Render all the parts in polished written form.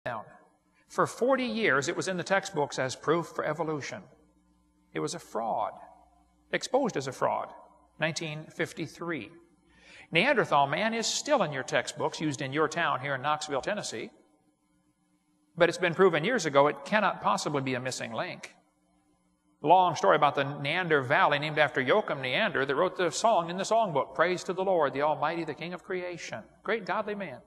down. For 40 years, it was in the textbooks as proof for evolution. It was a fraud, exposed as a fraud, 1953. Neanderthal man is still in your textbooks, used in your town here in Knoxville, Tennessee. But it's been proven years ago it cannot possibly be a missing link. Long story about the Neander Valley, named after Joachim Neander, that wrote the song in the songbook, Praise to the Lord, the Almighty, the King of Creation. Great godly man.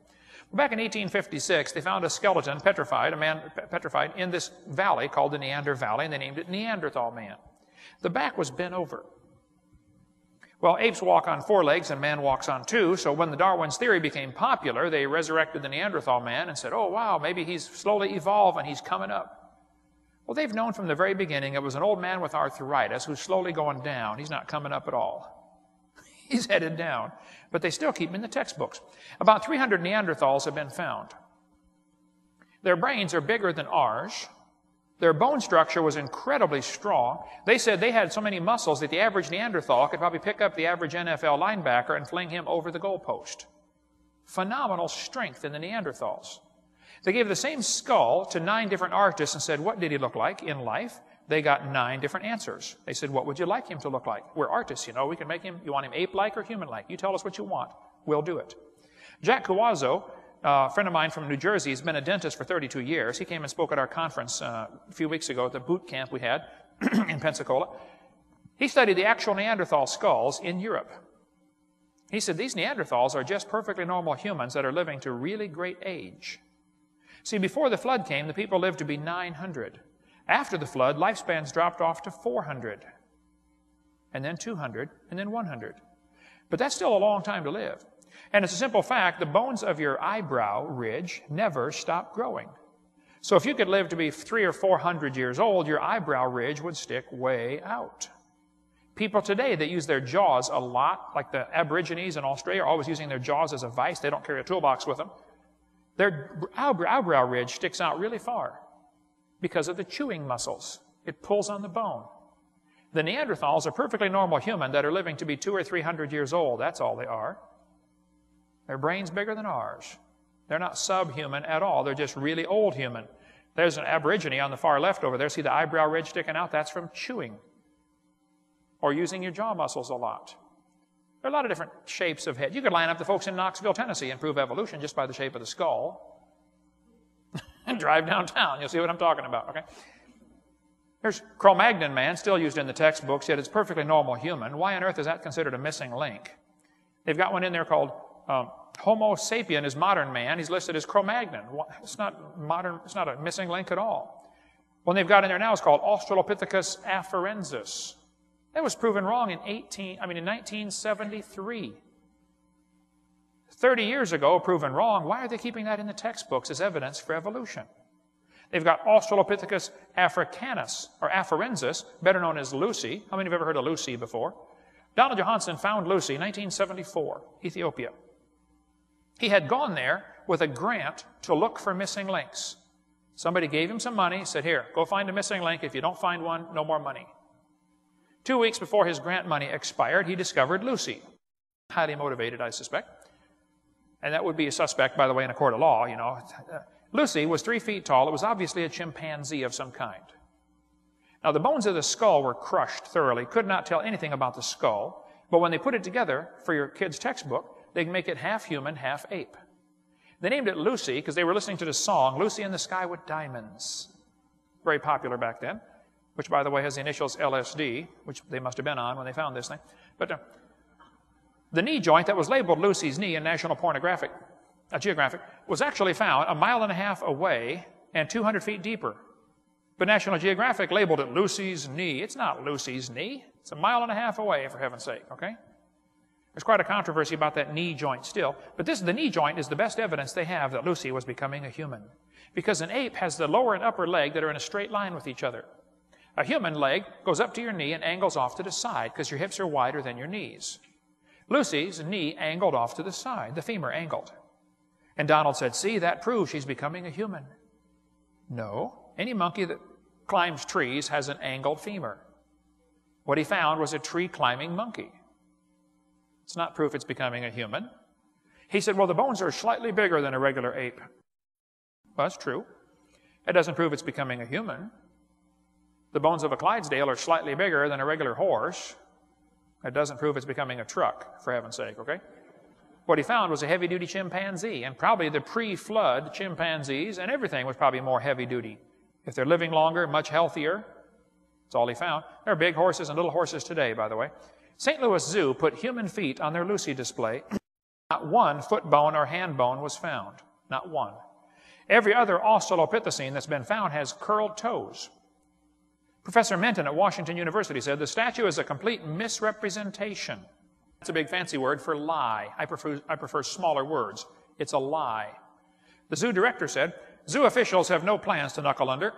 Back in 1856, they found a skeleton petrified, a man petrified, in this valley called the Neander Valley, and they named it Neanderthal man. The back was bent over. Well, apes walk on 4 legs and man walks on 2, so when the Darwin's theory became popular, they resurrected the Neanderthal man and said, oh, wow, maybe he's slowly evolved and he's coming up. Well, they've known from the very beginning it was an old man with arthritis who's slowly going down. He's not coming up at all. He's headed down. But they still keep him in the textbooks. About 300 Neanderthals have been found. Their brains are bigger than ours. Their bone structure was incredibly strong. They said they had so many muscles that the average Neanderthal could probably pick up the average NFL linebacker and fling him over the goalpost. Phenomenal strength in the Neanderthals. They gave the same skull to 9 different artists and said, what did he look like in life? They got 9 different answers. They said, what would you like him to look like? We're artists, you know. We can make him, you want him ape-like or human-like? You tell us what you want. We'll do it. Jack Cuazzo, a friend of mine from New Jersey, has been a dentist for 32 years. He came and spoke at our conference a few weeks ago at the boot camp we had in Pensacola. He studied the actual Neanderthal skulls in Europe. He said, these Neanderthals are just perfectly normal humans that are living to really great age. See, before the flood came, the people lived to be 900. After the flood, lifespans dropped off to 400, and then 200, and then 100. But that's still a long time to live. And it's a simple fact, the bones of your eyebrow ridge never stop growing. So if you could live to be 300 or 400 years old, your eyebrow ridge would stick way out. People today that use their jaws a lot, like the Aborigines in Australia, are always using their jaws as a vice. They don't carry a toolbox with them. Their eyebrow ridge sticks out really far because of the chewing muscles. It pulls on the bone. The Neanderthals are perfectly normal human that are living to be 200 or 300 years old. That's all they are. Their brain's bigger than ours. They're not subhuman at all. They're just really old human. There's an Aborigine on the far left over there. See the eyebrow ridge sticking out? That's from chewing or using your jaw muscles a lot. There are a lot of different shapes of head. You could line up the folks in Knoxville, Tennessee and prove evolution just by the shape of the skull and drive downtown. You'll see what I'm talking about, okay? There's Cro-Magnon man, still used in the textbooks, yet it's perfectly normal human. Why on earth is that considered a missing link? They've got one in there called Homo sapien is modern man. He's listed as Cro-Magnon. It's not modern, it's not a missing link at all. One they've got in there now is called Australopithecus afarensis. That was proven wrong in 1973. 30 years ago, proven wrong. Why are they keeping that in the textbooks as evidence for evolution? They've got Australopithecus africanus, or afarensis, better known as Lucy. How many have ever heard of Lucy before? Donald Johanson found Lucy in 1974, Ethiopia. He had gone there with a grant to look for missing links. Somebody gave him some money, said, here, go find a missing link. If you don't find one, no more money. 2 weeks before his grant money expired, he discovered Lucy. Highly motivated, I suspect. And that would be a suspect, by the way, in a court of law, you know. Lucy was 3 feet tall. It was obviously a chimpanzee of some kind. Now, the bones of the skull were crushed thoroughly. Could not tell anything about the skull. But when they put it together for your kid's textbook, they make it half human, half ape. They named it Lucy because they were listening to the song, Lucy in the Sky with Diamonds. Very popular back then, which, by the way, has the initials LSD, which they must have been on when they found this thing. But the knee joint that was labeled Lucy's knee in National Geographic was actually found 1.5 miles away and 200 feet deeper. But National Geographic labeled it Lucy's knee. It's not Lucy's knee. It's 1.5 miles away, for heaven's sake, okay? There's quite a controversy about that knee joint still. But the knee joint is the best evidence they have that Lucy was becoming a human. Because an ape has the lower and upper leg that are in a straight line with each other. A human leg goes up to your knee and angles off to the side because your hips are wider than your knees. Lucy's knee angled off to the side, the femur angled. And Donald said, see, that proves she's becoming a human. No. Any monkey that climbs trees has an angled femur. What he found was a tree-climbing monkey. It's not proof it's becoming a human. He said, well, the bones are slightly bigger than a regular ape. Well, that's true. That doesn't prove it's becoming a human. The bones of a Clydesdale are slightly bigger than a regular horse. That doesn't prove it's becoming a truck, for heaven's sake, okay? What he found was a heavy-duty chimpanzee, and probably the pre-flood chimpanzees, and everything was probably more heavy-duty. If they're living longer, much healthier, that's all he found. There are big horses and little horses today, by the way. St. Louis Zoo put human feet on their Lucy display. Not one foot bone or hand bone was found. Not one. Every other Australopithecine that's been found has curled toes. Professor Menton at Washington University said the statue is a complete misrepresentation. That's a big fancy word for lie. I prefer smaller words. It's a lie. The zoo director said, zoo officials have no plans to knuckle under.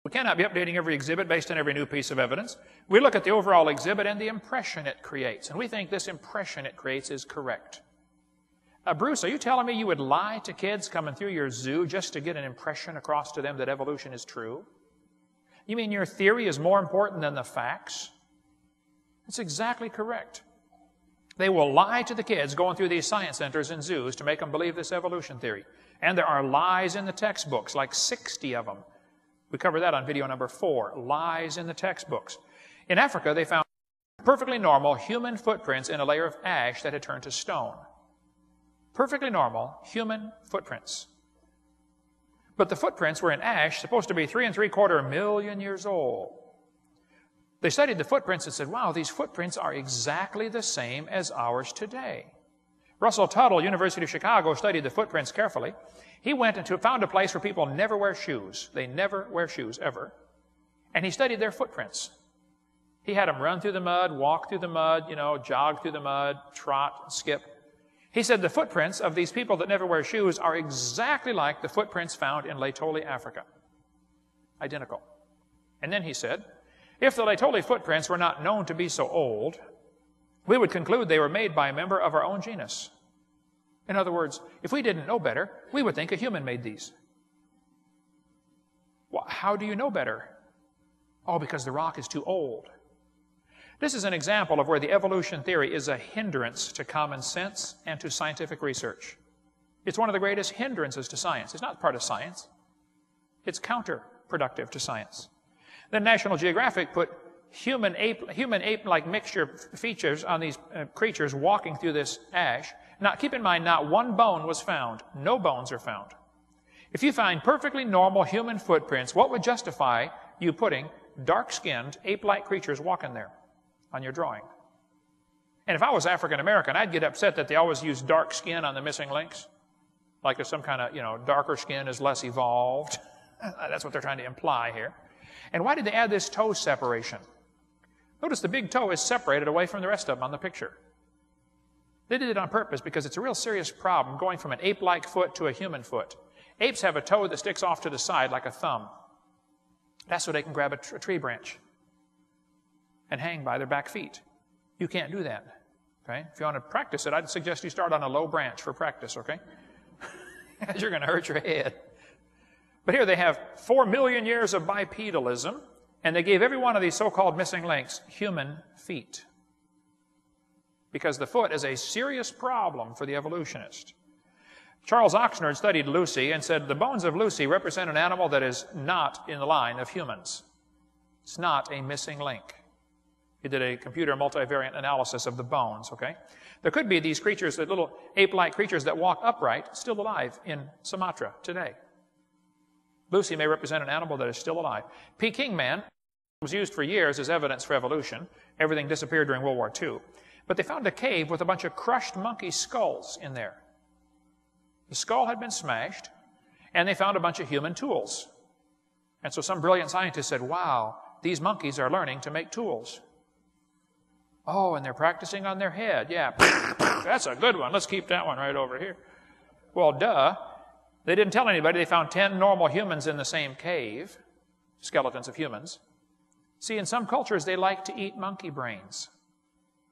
We cannot be updating every exhibit based on every new piece of evidence. We look at the overall exhibit and the impression it creates, and we think this impression it creates is correct. Bruce, are you telling me you would lie to kids coming through your zoo just to get an impression across to them that evolution is true? You mean your theory is more important than the facts? That's exactly correct. They will lie to the kids going through these science centers and zoos to make them believe this evolution theory. And there are lies in the textbooks, like 60 of them. We covered that on video number 4, lies in the textbooks. In Africa, they found perfectly normal human footprints in a layer of ash that had turned to stone. Perfectly normal human footprints. But the footprints were in ash, supposed to be 3 3/4 million years old. They studied the footprints and said, wow, these footprints are exactly the same as ours today. Russell Tuttle, University of Chicago, studied the footprints carefully. He went and found a place where people never wear shoes. They never wear shoes, ever. And he studied their footprints. He had them run through the mud, walk through the mud, jog through the mud, trot, skip. He said the footprints of these people that never wear shoes are exactly like the footprints found in Laetoli, Africa. Identical. And then he said, if the Laetoli footprints were not known to be so old, we would conclude they were made by a member of our own genus. In other words, if we didn't know better, we would think a human made these. Well, how do you know better? Oh, because the rock is too old. This is an example of where the evolution theory is a hindrance to common sense and to scientific research. It's one of the greatest hindrances to science. It's not part of science. It's counterproductive to science. Then National Geographic put human ape-like mixture features on these creatures walking through this ash. Now, keep in mind, not one bone was found. No bones are found. If you find perfectly normal human footprints, what would justify you putting dark-skinned, ape-like creatures walking there on your drawing? And if I was African-American, I'd get upset that they always use dark skin on the missing links. Like there's some kind of, darker skin is less evolved. That's what they're trying to imply here. And why did they add this toe separation? Notice the big toe is separated away from the rest of them on the picture. They did it on purpose because it's a real serious problem going from an ape-like foot to a human foot. Apes have a toe that sticks off to the side like a thumb. That's so they can grab a tree branch and hang by their back feet. You can't do that. Okay? If you want to practice it, I'd suggest you start on a low branch for practice, okay? Because you're going to hurt your head. But here they have 4 million years of bipedalism, and they gave every one of these so-called missing links human feet. Because the foot is a serious problem for the evolutionist. Charles Oxnard studied Lucy and said the bones of Lucy represent an animal that is not in the line of humans. It's not a missing link. He did a computer multivariate analysis of the bones, okay? There could be these creatures, the little ape-like creatures that walk upright, still alive in Sumatra today. Lucy may represent an animal that is still alive. Peking man was used for years as evidence for evolution. Everything disappeared during World War II. But they found a cave with a bunch of crushed monkey skulls in there. The skull had been smashed, and they found a bunch of human tools. And so some brilliant scientist said, wow, these monkeys are learning to make tools. Oh, and they're practicing on their head. Yeah, that's a good one. Let's keep that one right over here. Well, duh. They didn't tell anybody. They found 10 normal humans in the same cave, skeletons of humans. See, in some cultures, they like to eat monkey brains.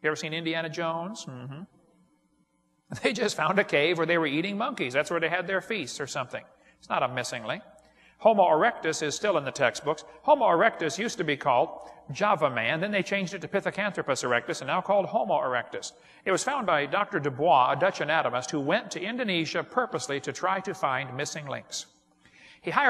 You ever seen Indiana Jones? Mm-hmm. They just found a cave where they were eating monkeys. That's where they had their feasts or something. It's not a missing link. Homo erectus is still in the textbooks. Homo erectus used to be called Java man. Then they changed it to Pithecanthropus erectus and now called Homo erectus. It was found by Dr. Dubois, a Dutch anatomist, who went to Indonesia purposely to try to find missing links. He hired